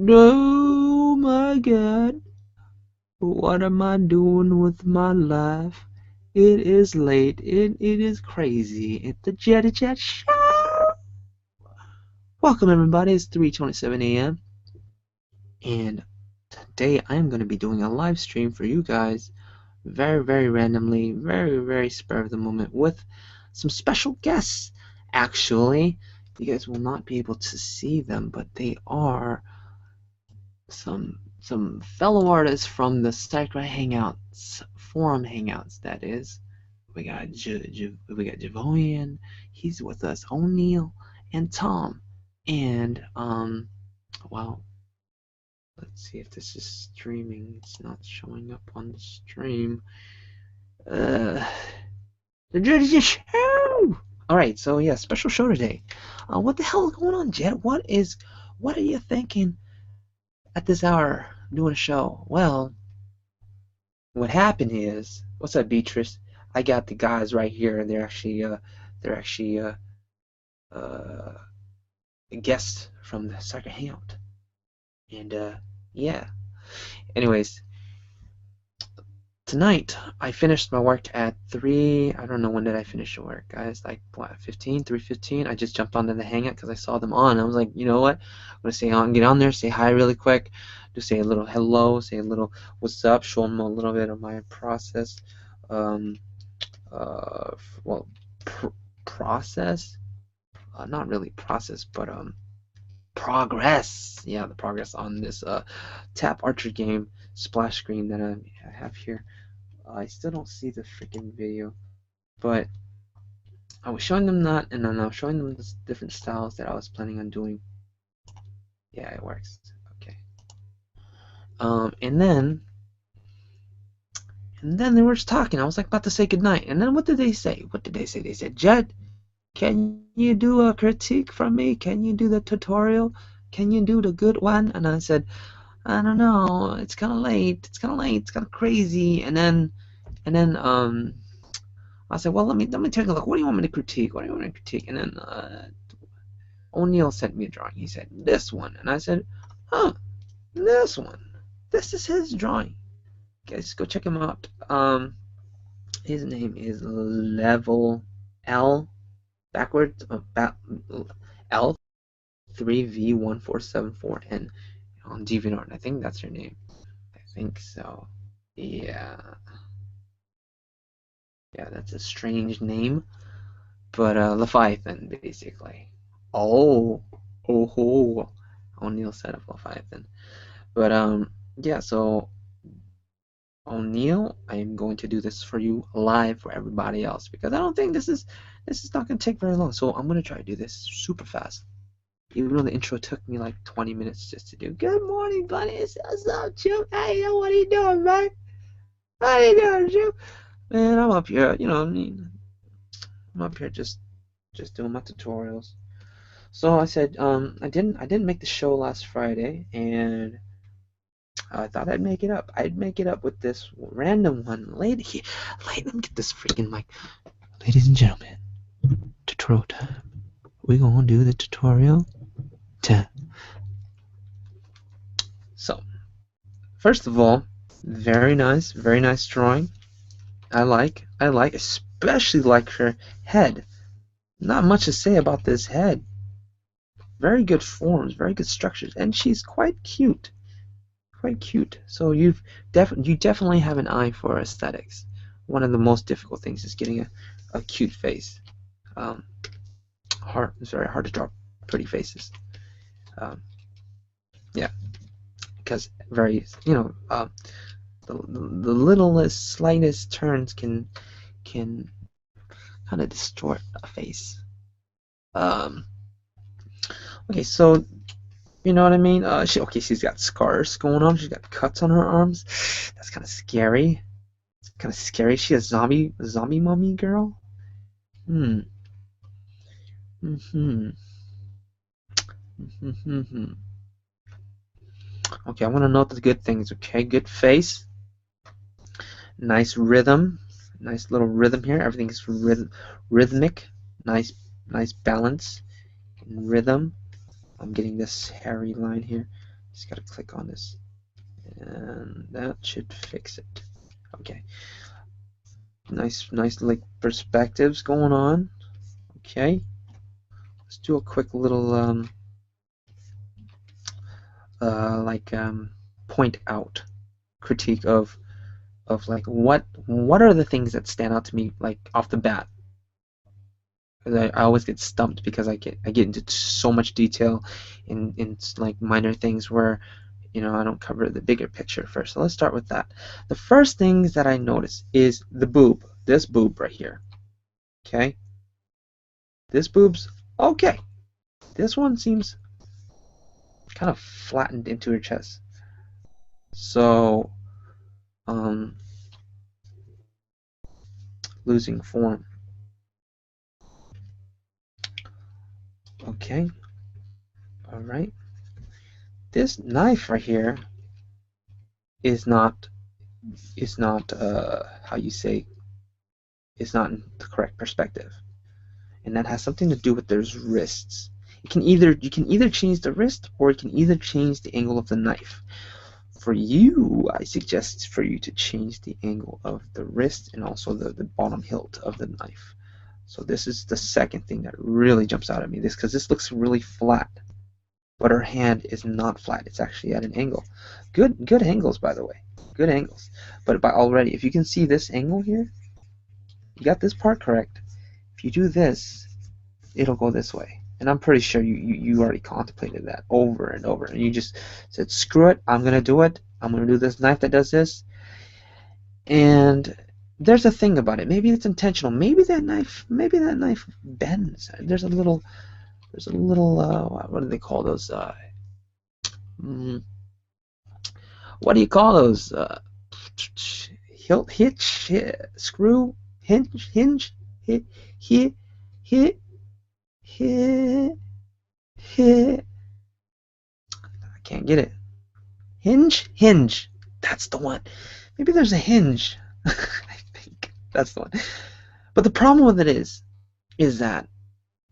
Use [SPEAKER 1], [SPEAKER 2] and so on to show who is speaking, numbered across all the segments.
[SPEAKER 1] Oh my God, what am I doing with my life? It is late. It is crazy. It's the Jetty Chat Show. Welcome everybody. It's 3:27 a.m. and today I'm going to be doing a live stream for you guys, very randomly, very spur of the moment, with some special guests. Actually, you guys will not be able to see them, but they are some fellow artists from the Sycra Hangouts, forum hangouts, that is. We got Javoian, he's with us, O'Neill, and Tom. And well, let's see if this is streaming. It's not showing up on the stream. The Jersey Show! Alright, so yeah, special show today. What the hell is going on, Jet? What are you thinking at this hour doing a show? Well, what happened is, what's up, Beatrice? I got the guys right here, and they're actually guests from the Sycra Hangout, and yeah. Anyways, tonight I finished my work at 3. I don't know when did I finish the work, guys. Like what, 3:15. I just jumped onto the Hangout because I saw them on. I was like, you know what? I'm gonna get on there, say hi really quick, just say a little hello, say a little what's up, show them a little bit of my process. Well, process, not really process, but progress. Yeah, the progress on this tap archer game splash screen that I have here. I still don't see the freaking video, but I was showing them that, and then I was showing them the different styles that I was planning on doing. Yeah, it works. Okay. And then they were just talking. I was like about to say goodnight, and then what did they say? They said, Jed, can you do a critique from me? Can you do the tutorial? Can you do the good one? And I said, I don't know. It's kind of late. It's kind of crazy. And then I said, well, let me take a look. What do you want me to critique? And then O'Neill sent me a drawing. He said, this one. And I said, huh, this one. This is his drawing. Guys, go check him out. His name is Level L backwards L3V1474N on DeviantArt. I think that's her name. I think so. Yeah, that's a strange name, but Leviathan basically. Oh, O'Neill set up Leviathan, but yeah. So O'Neill, I am going to do this for you live for everybody else because I don't think this is not going to take very long. So I'm going to try to do this super fast. Even though the intro took me like 20 minutes just to do. Good morning, buddy. What's up, Chip? Hey, what are you doing, man? What are you doing, Chip? Man, I'm up here, you know what I mean? I'm up here just doing my tutorials. So I said, I didn't make the show last Friday, and I thought I'd make it up. I'd make it up with this random one. Let me get this freaking mic. Ladies and gentlemen, tutorial time. We're gonna do the tutorial time. So, first of all, very nice drawing. I like, especially like her head. Not much to say about this head. Very good forms, very good structures, and she's quite cute. So you definitely have an eye for aesthetics. One of the most difficult things is getting a cute face. It's very hard to draw pretty faces. Yeah, because very, the littlest, slightest turns can kind of distort a face. Okay, so you know what I mean? She's got scars going on. She's got cuts on her arms. That's kind of scary. She a zombie mummy girl? Okay, I want to note the good things. Okay, good face. Nice rhythm. Nice little rhythm here. Everything's rhythmic. Nice balance and rhythm. I'm getting this hairy line here. Just gotta click on this, and that should fix it. Okay, nice like perspectives going on. Okay, let's do a quick little point out critique of like what are the things that stand out to me like off the bat. I always get stumped because I get into so much detail in like minor things where I don't cover the bigger picture first. So let's start with that. The first things that I notice is the boob. This boob right here. Okay. This boob's okay. This one seems kind of flattened into her chest. So losing form. Okay. All right. This knife right here is not how you say, is not in the correct perspective, and that has something to do with those wrists. You can either change the wrist, or you can either change the angle of the knife. For you, I suggest for you to change the angle of the wrist and also the bottom hilt of the knife. So this is the second thing that really jumps out at me, because this looks really flat, but her hand is not flat. It's actually at an angle. Good angles, by the way. Good angles. But already, if you can see this angle here, you got this part correct. If you do this, it'll go this way. And I'm pretty sure you already contemplated that over and over. And you just said, screw it, I'm going to do it. I'm going to do this knife that does this. And there's a thing about it. Maybe it's intentional. Maybe that knife bends. There's a little what do they call those? What do you call those? Hitch, screw, hinge, hit, hit, hit, hit, hit. I can't get it. Hinge. That's the one. Maybe there's a hinge. I think that's the one. But the problem with it is that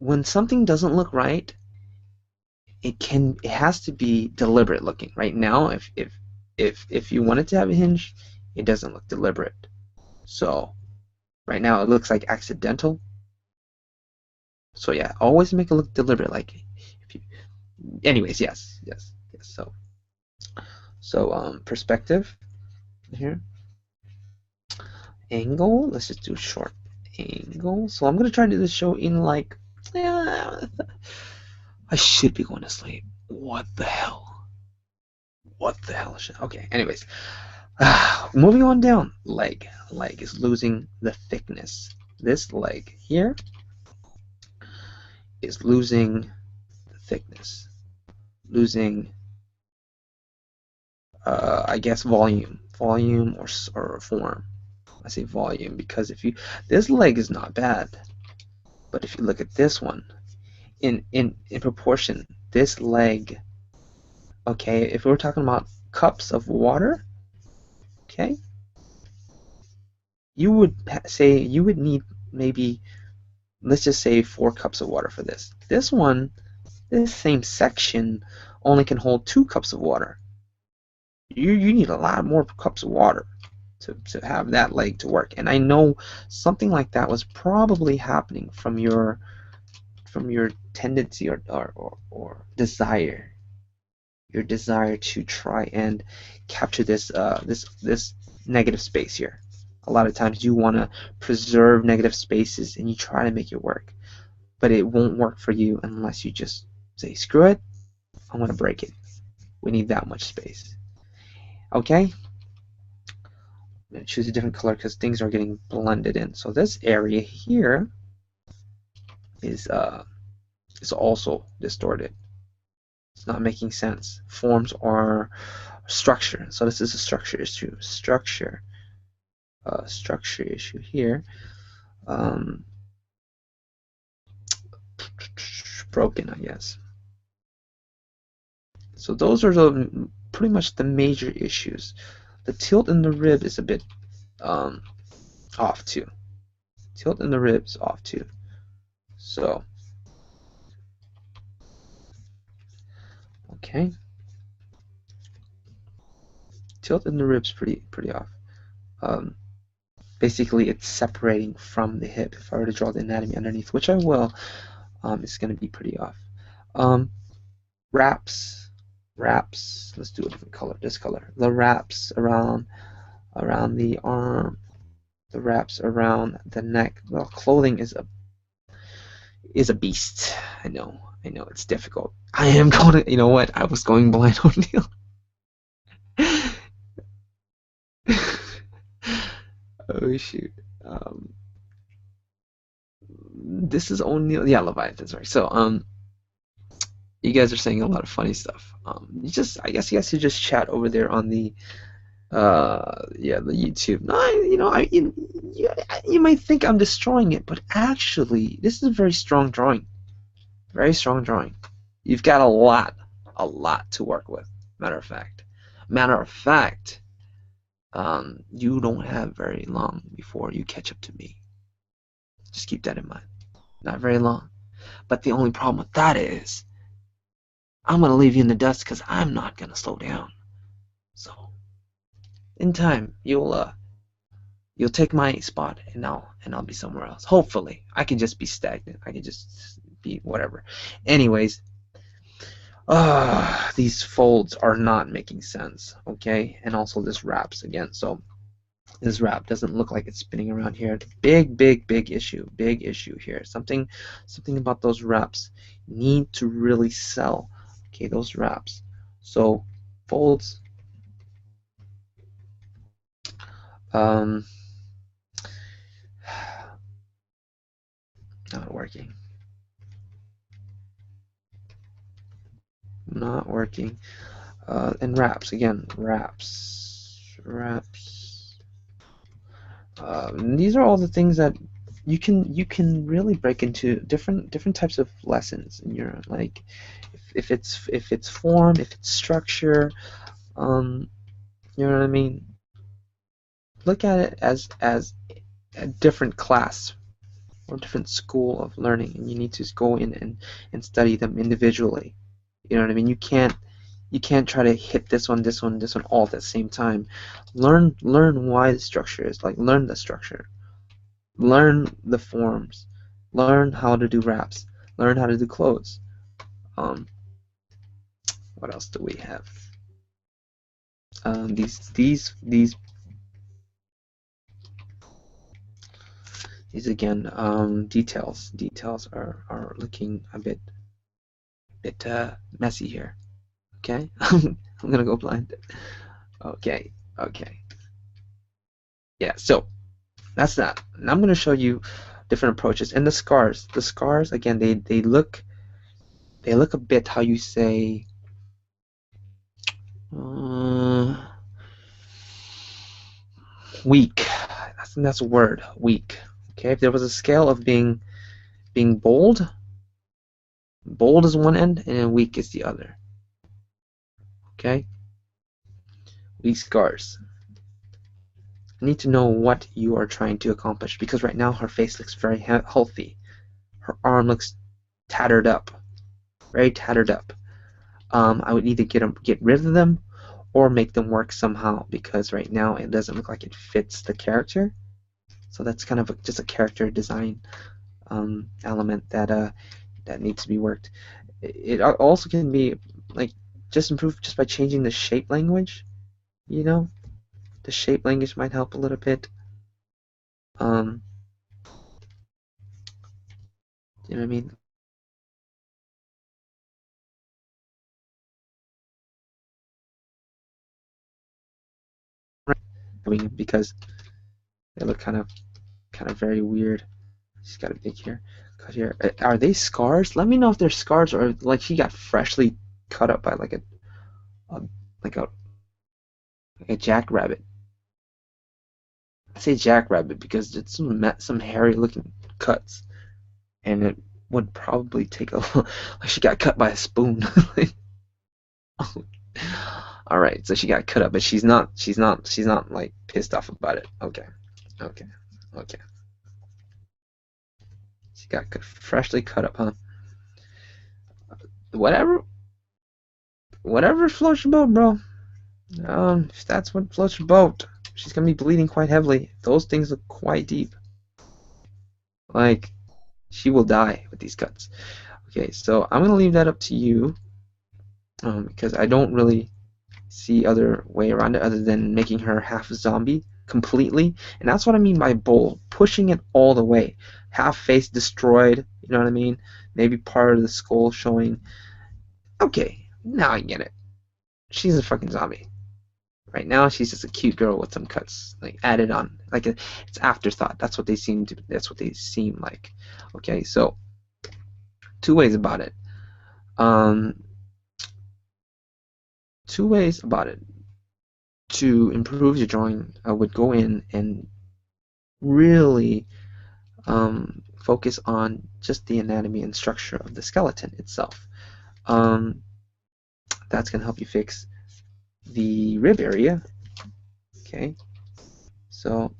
[SPEAKER 1] when something doesn't look right, it has to be deliberate looking. Right now, if you want it to have a hinge, it doesn't look deliberate. So right now it looks like accidental. So yeah, always make it look deliberate. Like anyways, yes. So perspective here, angle. Let's just do short angle. So I'm gonna try to do this show in like, I should be going to sleep. What the hell? Okay. Anyways, moving on down. Leg is losing the thickness. This leg here is losing the thickness, losing I guess volume or form. I say volume because this leg is not bad, but if you look at this one in proportion, this leg, okay, if we're talking about cups of water, okay, you would say you would need maybe, let's just say 4 cups of water for this. This one, this same section only can hold 2 cups of water. You need a lot more cups of water to have that leg to work. And I know something like that was probably happening from your tendency or desire, your desire to try and capture this this negative space here. A lot of times you want to preserve negative spaces and you try to make it work, but it won't work for you unless you just say, screw it, I'm going to break it. We need that much space. Okay, I'm going to choose a different color because things are getting blended in. So this area here is also distorted. It's not making sense. Forms are structure. So this is a structure issue. Structure issue here. Broken, I guess. So those are pretty much the major issues. The tilt in the rib is a bit off too. Tilt in the rib is off too. So okay. tilt in the ribs pretty off. Basically it's separating from the hip. If I were to draw the anatomy underneath, which I will, it's going to be pretty off. Wraps, let's do a different color, this color. The wraps around the arm, the wraps around the neck. Well, clothing is a beast. I know it's difficult. I am going to, you know what? I was going blind, O'Neil. Oh shoot. This is O'Neil. Yeah, Leviathan's right. So you guys are saying a lot of funny stuff. I guess you guys should just chat over there on the yeah, the YouTube. No, you might think I'm destroying it, but actually this is a very strong drawing. Very strong drawing. You've got a lot to work with. Matter of fact, you don't have very long before you catch up to me. Just keep that in mind. Not very long. But the only problem with that is I'm gonna leave you in the dust because I'm not gonna slow down. So in time you'll take my spot and I'll be somewhere else. Hopefully. I can just be stagnant. I can just be whatever. Anyways, these folds are not making sense, okay? And also this wraps again. So this wrap doesn't look like it's spinning around here. Big issue. Big issue here. Something about those wraps need to really sell. Okay, those wraps. So folds. Not working. Not working. And wraps again. Wraps. These are all the things that you can really break into different types of lessons in your, like, if it's form, if it's structure, you know what I mean. Look at it as a different class or different school of learning, and you need to go in and study them individually. You know what I mean. You can't try to hit this one all at the same time. Learn why the structure is like. Learn the structure. Learn the forms. Learn how to do wraps. Learn how to do clothes. What else do we have? These again, details are looking a bit messy here. Okay, I'm gonna go blind. Okay. Yeah, so that's that. And I'm gonna show you different approaches. And the scars again, they look a bit, how you say, weak. That's a word, weak. Okay, if there was a scale of being bold is one end and weak is the other. Okay, weak scars. I need to know what you are trying to accomplish, because right now her face looks very healthy. Her arm looks tattered up, very tattered up. I would either get rid of them or make them work somehow, because right now it doesn't look like it fits the character. So that's kind of just a character design element that needs to be worked. It also can be like just improved just by changing the shape language. You know, the shape language might help a little bit. You know what I mean? I mean, because they look kind of very weird. She's got a big hair cut here. Are they scars? Let me know if they're scars or like she got freshly cut up by like a jackrabbit. I say jackrabbit because it's some hairy looking cuts, and it would probably take a like she got cut by a spoon. All right, so she got cut up, but she's not like pissed off about it. Okay. She got freshly cut up, huh? Whatever floats your boat, bro. If that's what floats your boat, she's gonna be bleeding quite heavily. Those things look quite deep. Like, she will die with these cuts. Okay, so I'm gonna leave that up to you, because I don't really see other way around it other than making her half zombie completely. And that's what I mean by bold, pushing it all the way. Half face destroyed, you know what I mean? Maybe part of the skull showing. Okay, now I get it. She's a fucking zombie. Right now she's just a cute girl with some cuts like added on. Like it's afterthought. That's what they seem like. Okay, so two ways about it. Um Two ways about it. To improve your drawing, I would go in and really focus on just the anatomy and structure of the skeleton itself. Um, that's going to help you fix the rib area. Okay, so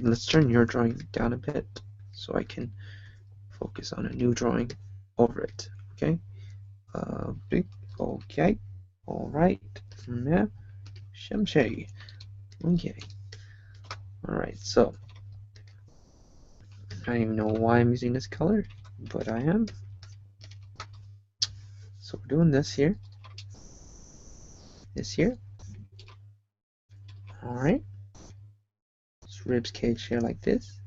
[SPEAKER 1] let's turn your drawing down a bit so I can focus on a new drawing over it. Okay, big. Okay, all right. Yeah, Shemshay. Okay, all right. So I don't even know why I'm using this color, but I am. So we're doing this here. This here. Alright. Ribs cage here like this.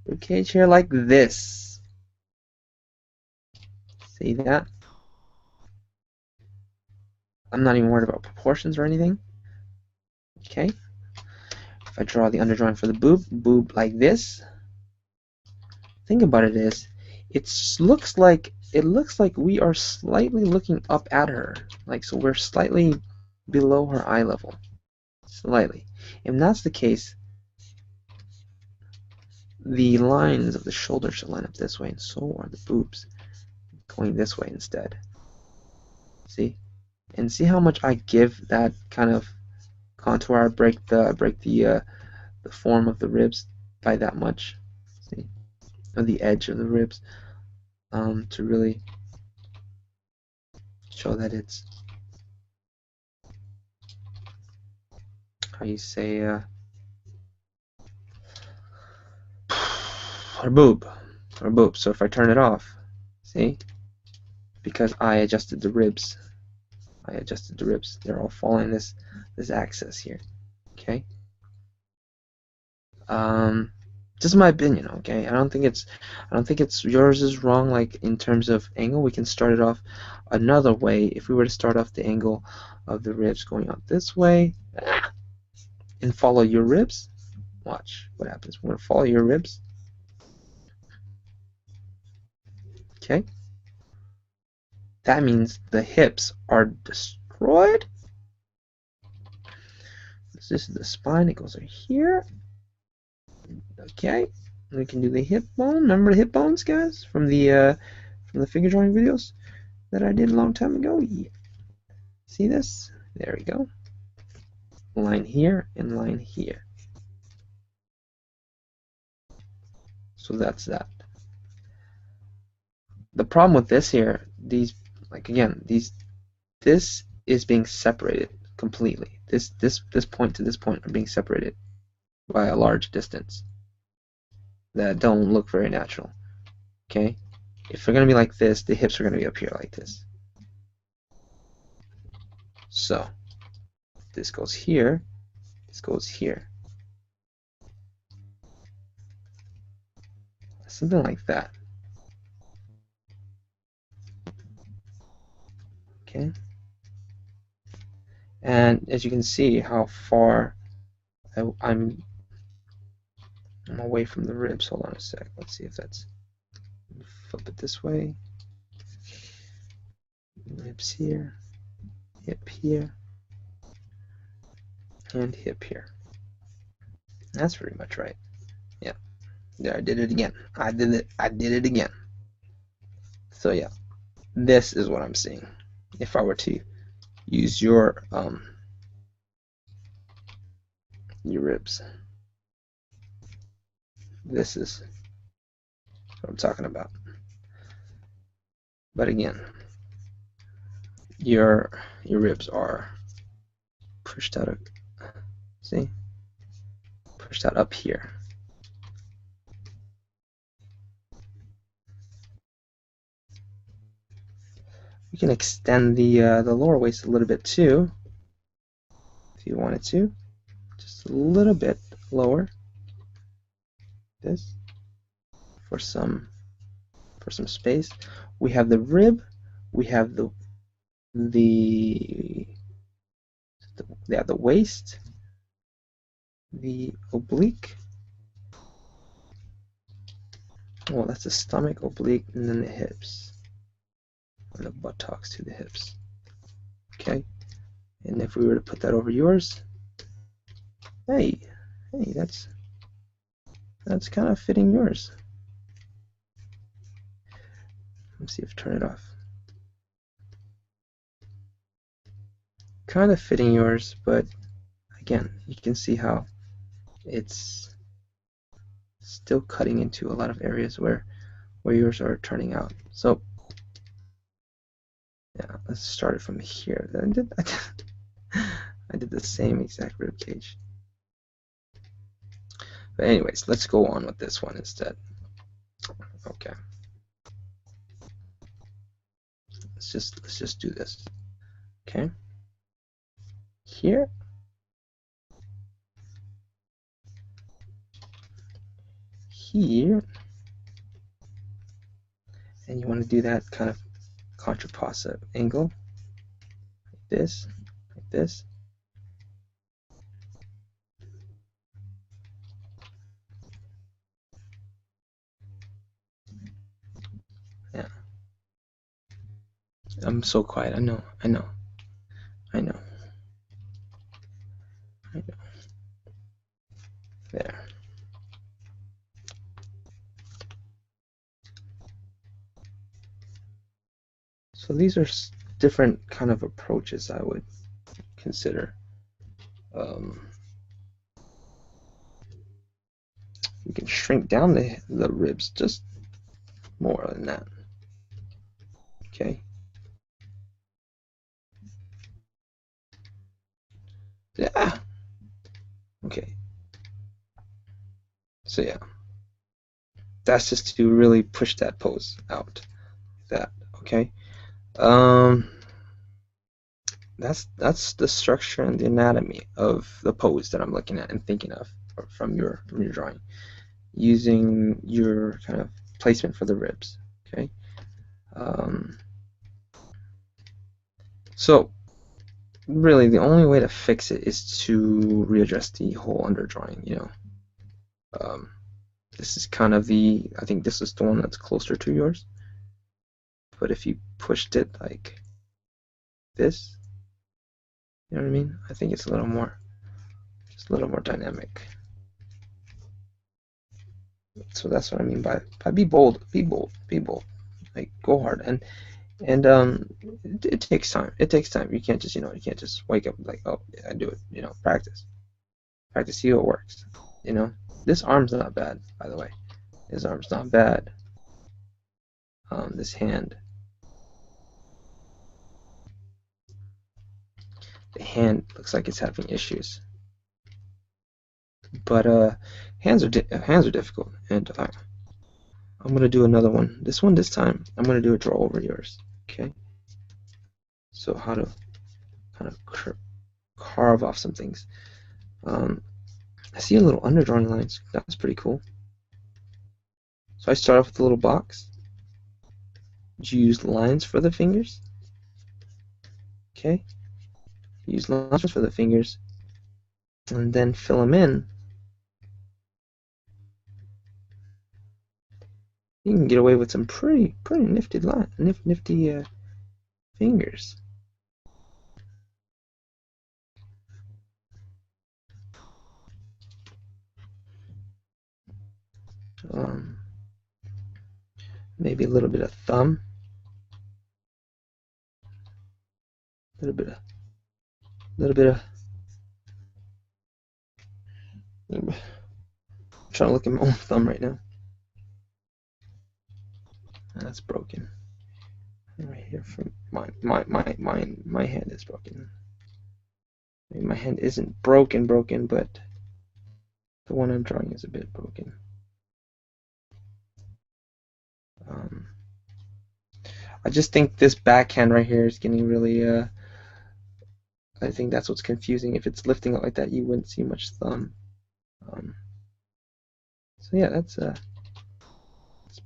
[SPEAKER 1] Rib cage here like this. See that? I'm not even worried about proportions or anything. Okay. If I draw the underdrawing for the boob like this. Thing about it is, it looks like we are slightly looking up at her. Like, so we're slightly below her eye level. Slightly. If that's the case, the lines of the shoulder should line up this way, and so are the boobs going this way instead. See? And see how much I give that kind of contour. I break the form of the ribs by that much. See? Or the edge of the ribs, to really show that it's, how you say, her boob. So if I turn it off, see? Because I adjusted the ribs. They're all following this axis here. Okay. Just my opinion. Okay. I don't think it's yours is wrong. Like in terms of angle, we can start it off another way. If we were to start off the angle of the ribs going out this way, and follow your ribs, watch what happens. We're gonna follow your ribs. Okay. That means the hips are destroyed. This is the spine. It goes right here. Okay, we can do the hip bone. Remember the hip bones, guys, from the figure drawing videos that I did a long time ago? Yeah. See this? There we go. Line here and line here. So that's that. The problem with this here, this is being separated completely. This point to this point are being separated by a large distance that don't look very natural. Okay? If they're going to be like this, the hips are going to be up here like this. So, this goes here, this goes here. Something like that. Okay? And as you can see how far I'm away from the ribs. Hold on a sec. Let's see if that's, flip it this way. Ribs here, hip here, and hip here. That's pretty much right. Yeah. There, I did it again. I did it again. So yeah, this is what I'm seeing. If I were to use your ribs, this is what I'm talking about. But again, your ribs are pushed out. See, pushed out up here. You can extend the lower waist a little bit too, if you wanted to, just a little bit lower. This for some space. We have the rib. We have the waist, the oblique. Oh, that's the stomach, oblique, and then the hips, and the buttocks to the hips. Okay, and if we were to put that over yours, hey, that's kind of fitting yours. Let's see if turn it off. Kind of fitting yours, but again, you can see how it's still cutting into a lot of areas where yours are turning out. So yeah, let's start it from here. I did the same exact rib cage. But anyways, let's go on with this one instead. Okay. Let's just do this. Okay. Here. Here. And you want to do that kind of contrapposto angle. Like this. Like this. Yeah. I'm so quiet. I know. There. So these are different kind of approaches I would consider. You can shrink down the ribs just more than that. Okay. Yeah. Okay. So yeah, that's just to really push that pose out. That. Okay. That's the structure and the anatomy of the pose that I'm looking at and thinking of from your drawing, using your kind of placement for the ribs. Okay. So really, the only way to fix it is to readjust the whole underdrawing. You know, this is kind of I think this is the one that's closer to yours. But if you pushed it like this, you know what I mean? I think it's just a little more dynamic. So that's what I mean by be bold, like go hard, and it takes time. It takes time. You can't just wake up like, oh yeah, I do it. Practice, see how it works. This arm's not bad, by the way. This arm's not bad. This hand, the hand looks like it's having issues. But hands are difficult, and I'm gonna do another one. This time, I'm gonna do a draw over yours. Okay. So how to kind of carve off some things. I see a little underdrawing lines. That's pretty cool. So I start off with a little box. You use lines for the fingers. Okay. Use lines for the fingers, and then fill them in. You can get away with some pretty nifty fingers. Maybe a little bit of thumb, a little bit of. I'm trying to look at my own thumb right now. That's broken. right here from my hand is broken. Maybe my hand isn't broken, but the one I'm drawing is a bit broken. I just think this backhand right here is getting really, I think that's what's confusing. If it's lifting up like that, you wouldn't see much thumb. So yeah, that's a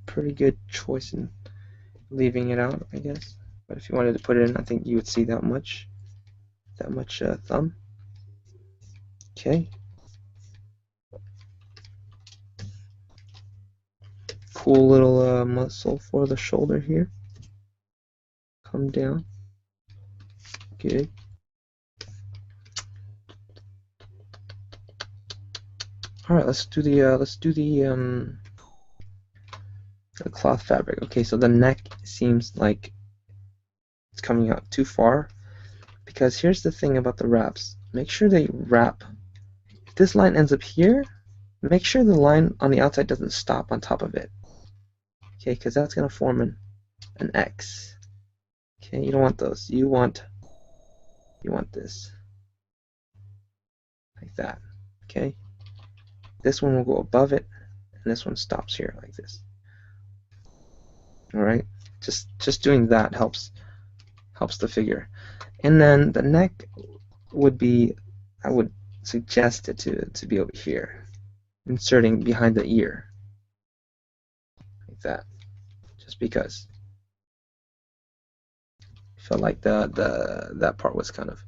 [SPEAKER 1] pretty good choice in leaving it out, I guess. But if you wanted to put it in, I think you would see that much thumb. Okay. Cool little muscle for the shoulder here. Come down. Good. All right, let's do the cloth fabric. Okay, so the neck seems like it's coming out too far, because here's the thing about the wraps. Make sure they wrap. If this line ends up here, make sure the line on the outside doesn't stop on top of it. Okay, because that's gonna form an X. Okay, you don't want those. You want this like that. Okay, this one will go above it, and this one stops here like this. All right, just doing that helps the figure. And then the neck would be, I would suggest it to be over here, inserting behind the ear like that, just because I felt like that part was kind of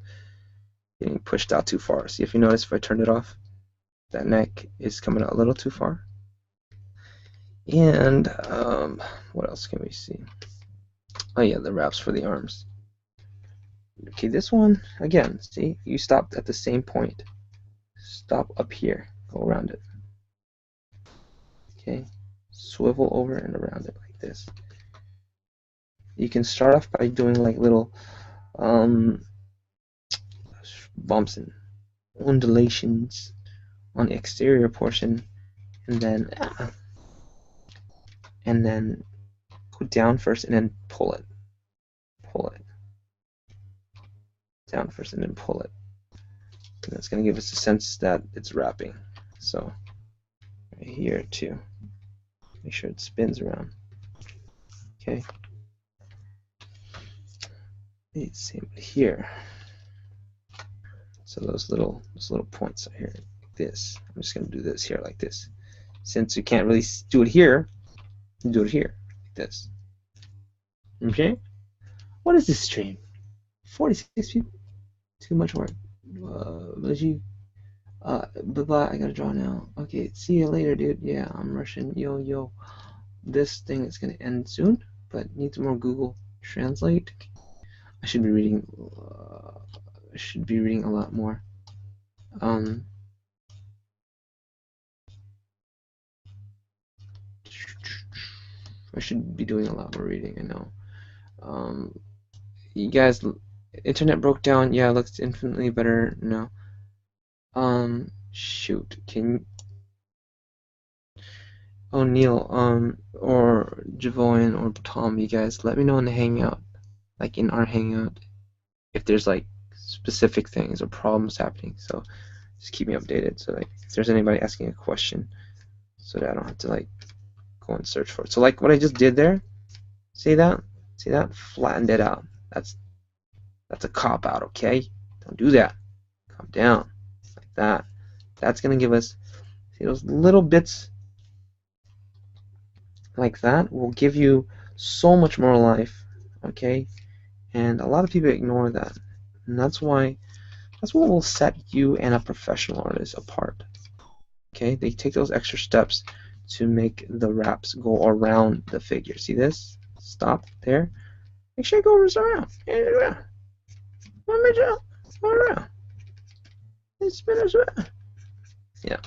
[SPEAKER 1] getting pushed out too far. See, if you notice, if I turn it off, that neck is coming out a little too far. And what else can we see? Oh yeah, the wraps for the arms. Okay, this one, again, see, you stopped at the same point. Stop up here, go around it. Okay, swivel over and around it like this. You can start off by doing like little bumps and undulations on the exterior portion, and then go down first and then pull it down first and then pull it, and that's going to give us a sense that it's wrapping. So right here too, make sure it spins around. Okay, same here. So those little points are here like this. I'm just going to do this here like this. Since you can't really do it here, do it here like this. Okay, what is this stream? 46 people. Too much work. Bye-bye, I gotta draw now. Okay, see you later, dude. Yeah, I'm rushing. Yo. This thing is gonna end soon, but needs more Google Translate. I should be reading. A lot more. I should be doing a lot more reading. I know. You guys, internet broke down. Yeah, it looks infinitely better now. Shoot, Neil, or Javoin or Tom, you guys, let me know in the Hangout, like in our Hangout, if there's like specific things or problems happening. So just keep me updated. So like, if there's anybody asking a question, so that I don't have to like go and search for it. So like what I just did there, see that? Flattened it out. That's a cop out, okay? Don't do that. Calm down, like that. That's gonna give us, see those little bits like that will give you so much more life, okay? And a lot of people ignore that, and that's what will set you and a professional artist apart. Okay, they take those extra steps to make the wraps go around the figure. See this? Stop there. Make sure it goes around. Go around. It's spin as well. Yeah.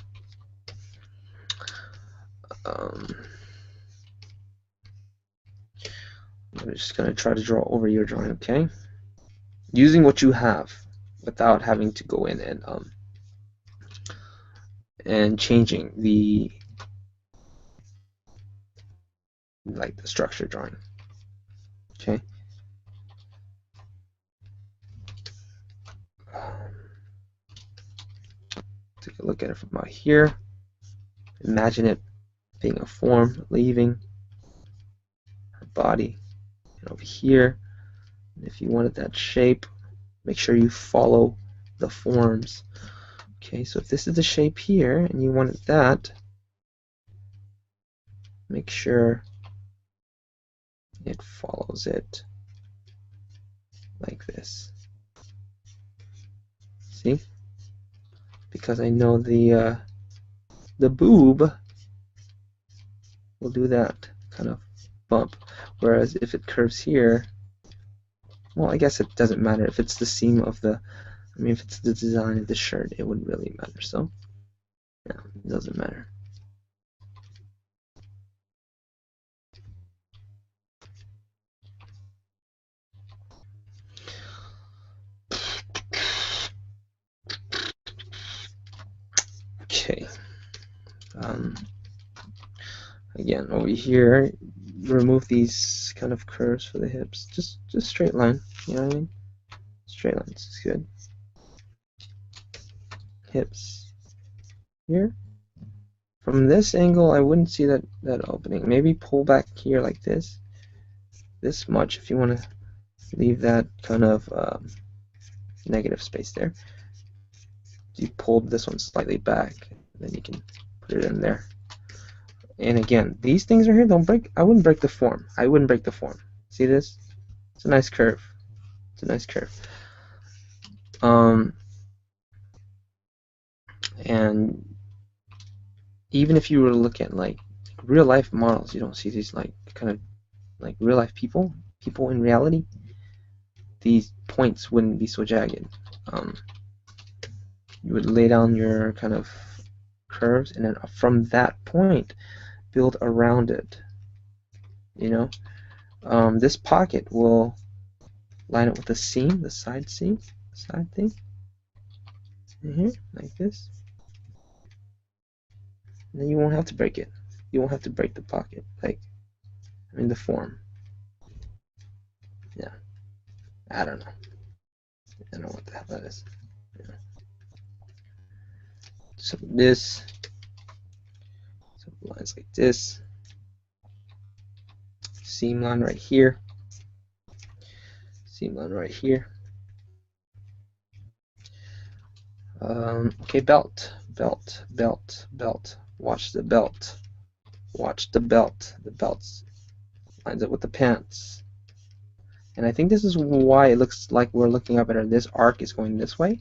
[SPEAKER 1] I'm just gonna try to draw over your drawing, okay? Using what you have, without having to go in and changing the structure drawing. Okay, Take a look at it from out here. Imagine it being a form leaving her body. And over here, if you wanted that shape, make sure you follow the forms. Okay, so if this is the shape here and you wanted that, make sure it follows it like this. See? Because I know the boob will do that kind of bump. Whereas if it curves here, well, I guess it doesn't matter if it's the seam of the, I mean, if it's the design of the shirt, it wouldn't really matter. So, yeah, it doesn't matter. Okay. Again, over here, remove these kind of curves for the hips. Just straight line. You know what I mean? Straight lines is good. Hips here. From this angle, I wouldn't see that opening. Maybe pull back here like this much if you want to leave that kind of negative space there. You pulled this one slightly back, then you can put it in there. And again, these things right here don't break. I wouldn't break the form. I wouldn't break the form. See this? It's a nice curve. It's a nice curve. And even if you were to look at like real life models, you don't see these like kind of like real life people in reality. These points wouldn't be so jagged. You would lay down your kind of curves, and then from that point, build around it. You know, this pocket will line up with the seam, the side seam, side thing. In here, like this. And then you won't have to break it. You won't have to break the pocket, like in the form. Yeah. I don't know. I don't know what the hell that is. Yeah. So this, so lines like this. Seam line right here. Seam line right here. Okay, belt. Watch the belt. Watch the belt. The belt lines up with the pants. And I think this is why it looks like we're looking up at it. This arc is going this way.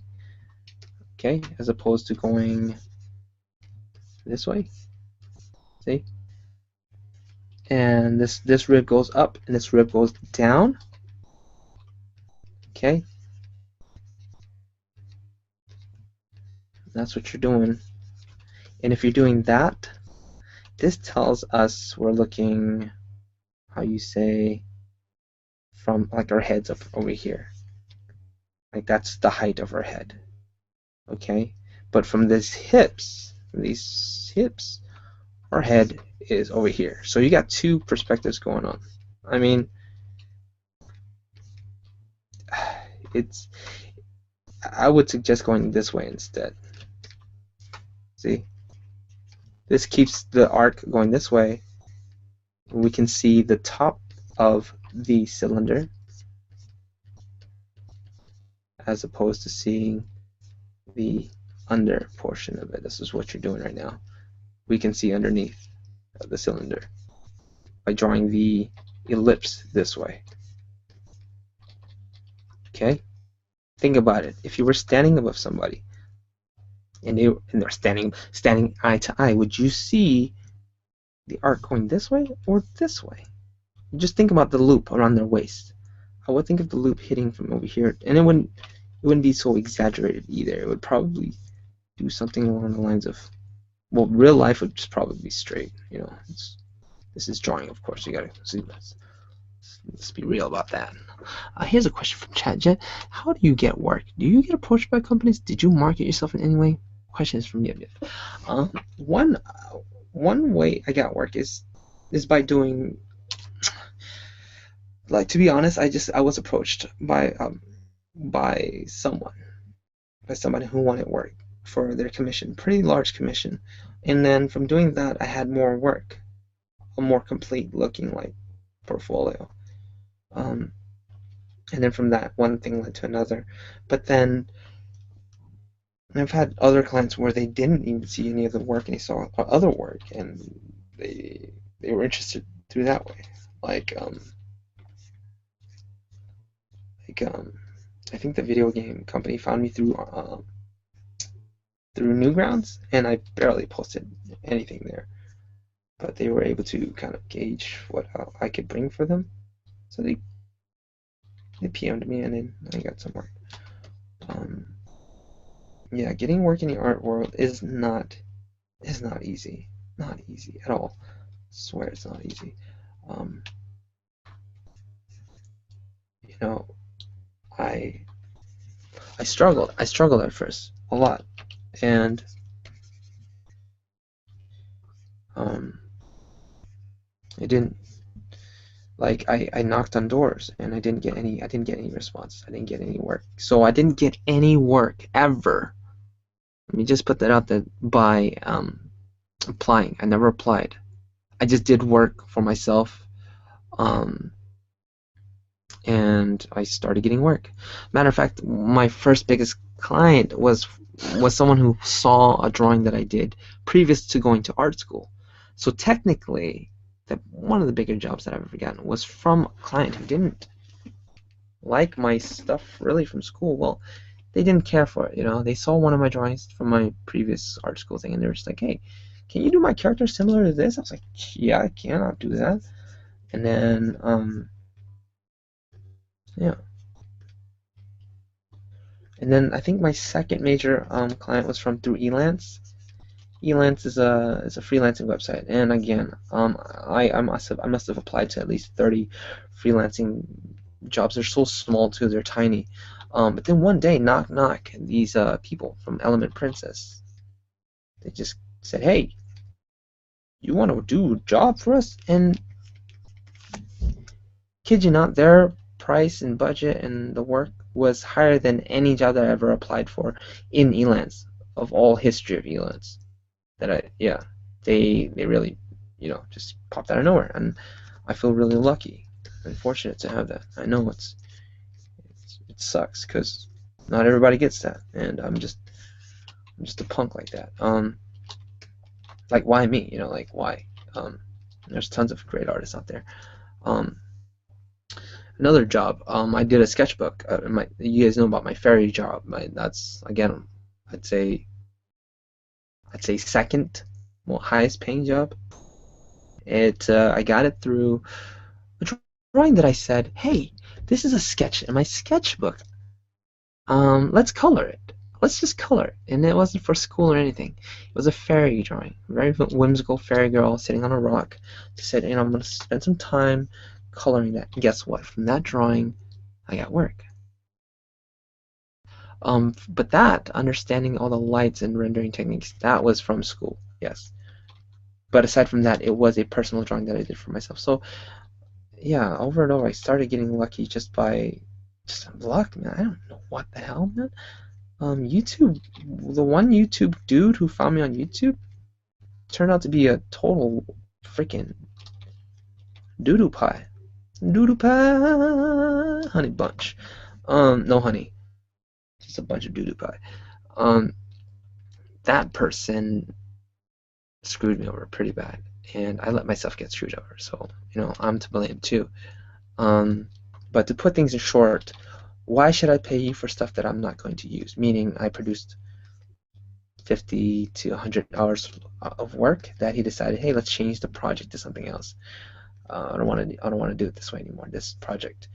[SPEAKER 1] Okay, as opposed to going this way. See? And this rib goes up and this rib goes down. Okay? That's what you're doing. And if you're doing that, this tells us we're looking, how you say, from like our heads up over here. Like that's the height of our head. Okay? But from these hips, our head is over here. So you got two perspectives going on. I mean, I would suggest going this way instead. See? This keeps the arc going this way. We can see the top of the cylinder as opposed to seeing the under portion of it. This is what you're doing right now. We can see underneath the cylinder by drawing the ellipse this way. Okay? Think about it. If you were standing above somebody and they're standing eye to eye, would you see the arc going this way or this way? Just think about the loop around their waist. I would think of the loop hitting from over here, and it wouldn't be so exaggerated either. It would probably do something along the lines of, well, real life would just probably be straight. You know, this is drawing, of course. You gotta see this. Let's be real about that. Here's a question from Chat Jet. How do you get work? Do you get approached by companies? Did you market yourself in any way? Question is from Yip. One way I got work is by doing, like, to be honest, I was approached by someone, by somebody who wanted work for their commission, pretty large commission. And then from doing that, I had more work, a more complete looking like portfolio. And then from that, one thing led to another. But then I've had other clients where they didn't even see any of the work and they saw other work and they were interested through that way. Like I think the video game company found me through Newgrounds, and I barely posted anything there. But they were able to kind of gauge what I could bring for them, so they PM'd me, and then I got some work. Yeah, getting work in the art world is not easy, not easy at all. I swear it's not easy. You know, I struggled. I struggled at first a lot, and I didn't like I knocked on doors and I didn't get any response. I didn't get any work. So I didn't get any work ever. Let me just put that out there by applying. I never applied. I just did work for myself, and I started getting work. Matter of fact, my first biggest client was someone who saw a drawing that I did previous to going to art school. So technically, one of the bigger jobs that I've ever gotten was from a client who didn't like my stuff really from school. Well, they didn't care for it, you know. They saw one of my drawings from my previous art school thing, and they were just like, "Hey, can you do my character similar to this?" I was like, "Yeah, I can. I'll do that." And then, yeah. And then I think my second major client was from through Elance. Elance is a freelancing website, and again, I must have applied to at least 30 freelancing jobs. They're so small too; they're tiny. But then one day, knock knock, these people from Element Princess, they just said, "Hey, you want to do a job for us?" And kid you not, their price and budget and the work was higher than any job that I ever applied for in Elance of all history of Elance. Yeah, they really, just popped out of nowhere, and I feel really lucky and fortunate to have that. I know it sucks because not everybody gets that, and I'm just a punk like that. Like why me? Like why? There's tons of great artists out there. Another job, I did a sketchbook. You guys know about my fairy job. That's again, I'd say second, highest paying job. I got it through a drawing that I said, hey, this is a sketch in my sketchbook. Let's color it. Let's just color it. And it wasn't for school or anything. It was a fairy drawing, very whimsical fairy girl sitting on a rock. Just said, I'm going to spend some time coloring that. And guess what? From that drawing, I got work. But that, understanding all the lights and rendering techniques, that was from school, yes. But aside from that, it was a personal drawing that I did for myself. So, yeah, over and over, I started getting lucky just by luck, man. I don't know what the hell, man. YouTube, the one YouTube dude who found me on YouTube turned out to be a total freaking doo-doo pie. Doo-doo pie, honey bunch. No honey, just a bunch of doo-doo pie. That person screwed me over pretty bad, and I let myself get screwed over. So, I'm to blame too. But to put things in short, why should I pay you for stuff that I'm not going to use? Meaning, I produced 50 to 100 hours of work that he decided, hey, let's change the project to something else. I don't want to do it this way anymore. This project,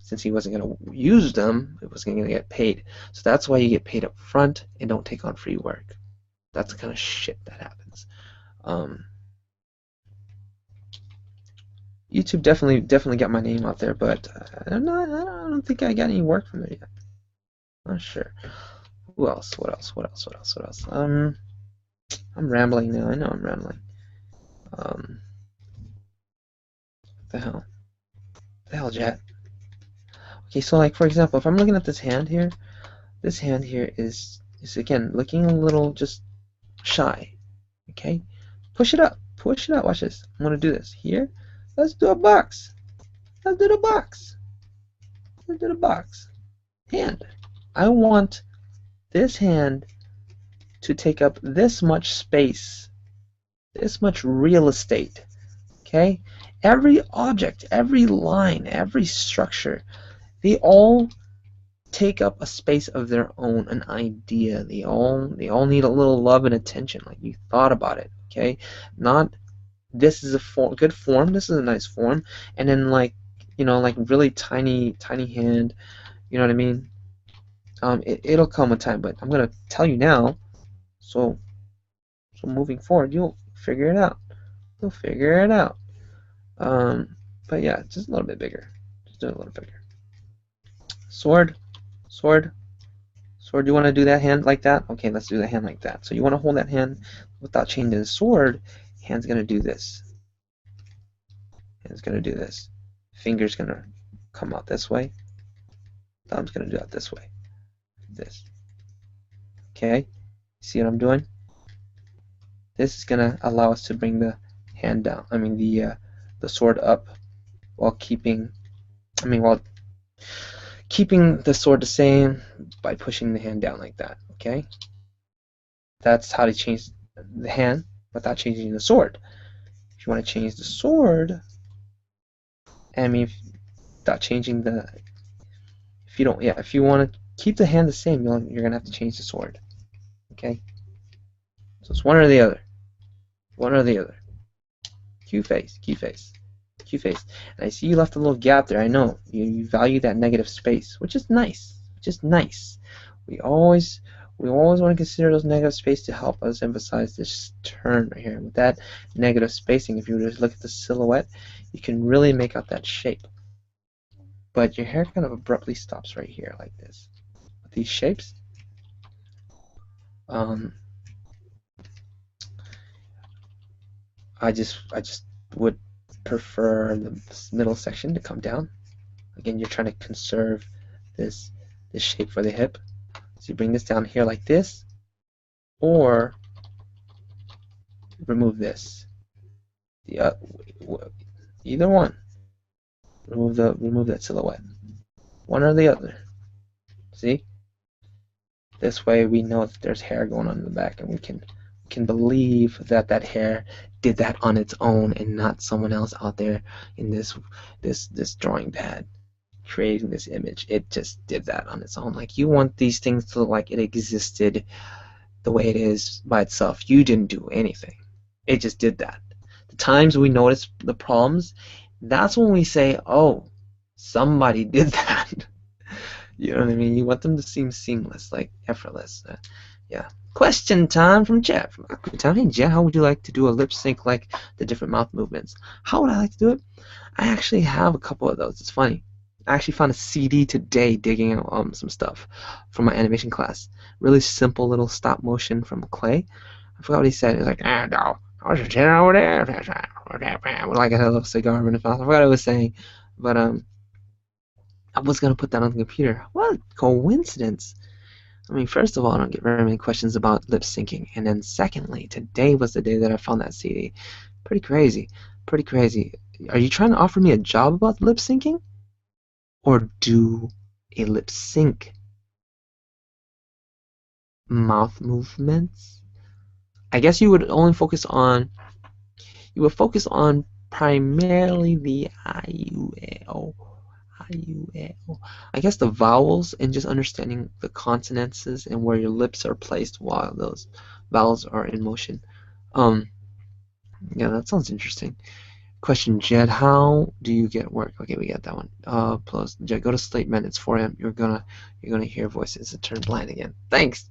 [SPEAKER 1] since he wasn't going to use them, it wasn't going to get paid. So that's why you get paid up front and don't take on free work. That's the kind of shit that happens. YouTube definitely got my name out there, but I don't think I got any work from it yet. Not sure. Who else? What else? I'm rambling now. I know I'm rambling. What the hell? What the hell, Jet? Okay, so like for example, if I'm looking at this hand here, This hand here is again looking a little just shy. Okay, push it up, push it up. Watch this. I'm gonna do this here. Let's do a box. Let's do the box. Let's do the box. Hand. I want this hand to take up this much space, this much real estate. Okay, every object, every line, every structure, they all take up a space of their own, an idea. They all need a little love and attention. Like you thought about it. Okay, not this is a good form. This is a nice form, and then like like really tiny hand. You know what I mean? It'll come with time, but I'm gonna tell you now. So moving forward, you'll figure it out. You'll figure it out. But yeah, just a little bit bigger. Just do it a little bigger. Sword, sword, sword. You want to do that hand like that? Okay, let's do the hand like that. So you want to hold that hand without changing the sword. Hand's gonna do this. Hand's gonna do this. Finger's gonna come out this way. Thumb's gonna do it this way. This. Okay. See what I'm doing? This is gonna allow us to bring the hand down. I mean the sword up while keeping the sword the same by pushing the hand down like that. Okay. That's how to change the hand without changing the sword. If you want to change the sword, without changing the, if you want to keep the hand the same, you're gonna have to change the sword. Okay. So it's one or the other. One or the other. Q face, Q face, Q face. And I see you left a little gap there. I know you value that negative space, which is nice. Which is nice. We always want to consider those negative space to help us emphasize this turn right here. With that negative spacing, if you just look at the silhouette, you can really make out that shape. But your hair kind of abruptly stops right here like this. With these shapes, I just would prefer the middle section to come down. Again, you're trying to conserve this shape for the hip. So you bring this down here like this, or remove this. Either one. Remove that silhouette. One or the other. See? This way we know that there's hair going on in the back, and we can believe that that hair did that on its own and not someone else out there in this drawing pad creating this image. It just did that on its own. Like, you want these things to look like it existed the way it is by itself. You didn't do anything. It just did that. The times we notice the problems, that's when we say, oh, somebody did that. You know what I mean? You want them to seem seamless, like effortless. Yeah. Question time from Jet. From Aquatown. Hey Jet, how would you like to do a lip sync like the different mouth movements? How would I like to do it? I actually have a couple of those. It's funny. I actually found a CD today digging out some stuff from my animation class. Really simple little stop motion from Clay. I forgot what he said. He was like, no, I was just over there. Like I had a little cigar in his mouth. I forgot what I was saying. But I was going to put that on the computer. What coincidence. I mean, first of all, I don't get very many questions about lip syncing. And then secondly, today was the day that I found that CD. Pretty crazy. Pretty crazy. Are you trying to offer me a job about lip syncing? Or do a lip sync? Mouth movements? I guess you would only focus on, primarily the I-U-A-O. I guess the vowels and just understanding the consonants and where your lips are placed while those vowels are in motion. Yeah, that sounds interesting. Question, Jed, how do you get work? Okay, we got that one. Plus, Jed, go to sleep, man. It's 4 a.m. You're gonna hear voices and turn blind again. Thanks,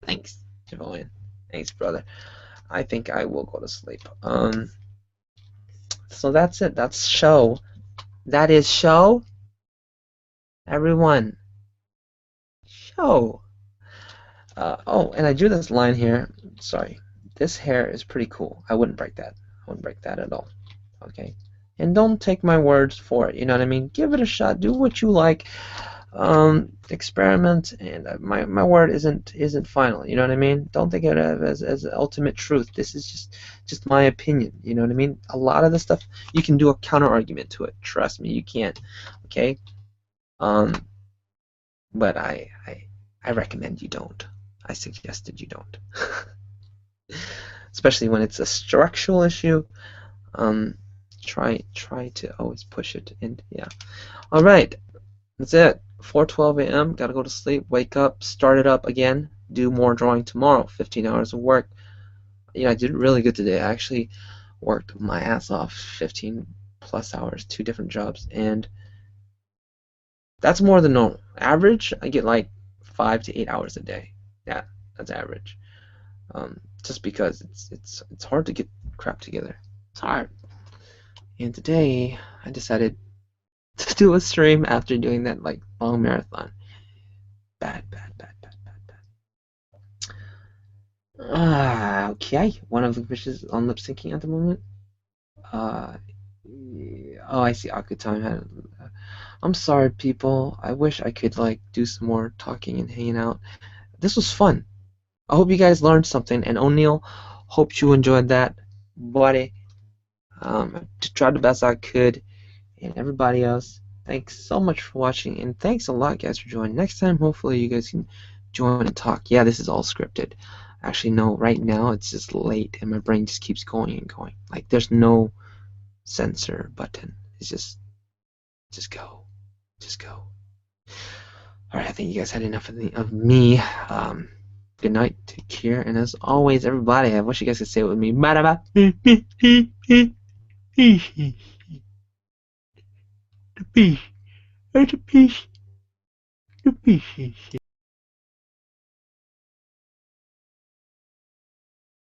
[SPEAKER 1] Javon. Thanks, brother. I think I will go to sleep. So that's it. That's show. That is show. Everyone, show. Oh, and I drew this line here. Sorry. This hair is pretty cool. I wouldn't break that. I wouldn't break that at all. Okay. And don't take my words for it. You know what I mean? Give it a shot. Do what you like. experiment, and my word isn't final. You know what I mean? Don't think of it as ultimate truth. This is just my opinion. You know what I mean? A lot of the stuff you can do a counter argument to it. Trust me, you can. Okay. Um, but I recommend you don't. I suggested you don't. Especially when it's a structural issue. Um, try to always push it in. Yeah. All right. That's it. 4:12 a.m. Gotta go to sleep. Wake up. Start it up again. Do more drawing tomorrow. 15 hours of work. I did really good today. I actually worked my ass off. 15 plus hours, 2 different jobs, and that's more than normal. Average, I get like 5 to 8 hours a day. Yeah, that's average. Just because it's hard to get crap together. It's hard. And today I decided to do a stream after doing that like long marathon. Bad, bad, bad, bad, bad, bad. Okay. One of the fishes on lip syncing at the moment. Uh, oh, I see. Akutime had. I'm sorry, people. I wish I could like do some more talking and hanging out. This was fun. I hope you guys learned something. And O'Neill, hope you enjoyed that, buddy. I tried the best I could, and everybody else, thanks so much for watching, and thanks a lot, guys, for joining. Next time, hopefully, you guys can join and talk. Yeah, this is all scripted. Actually, no, right now it's just late, and my brain just keeps going and going. Like, there's no censor button. It's just go, just go. All right, I think you guys had enough of me. Good night, take care, and as always, everybody, I wish you guys could say it with me. Bye bye. The peace. The peace. The peace.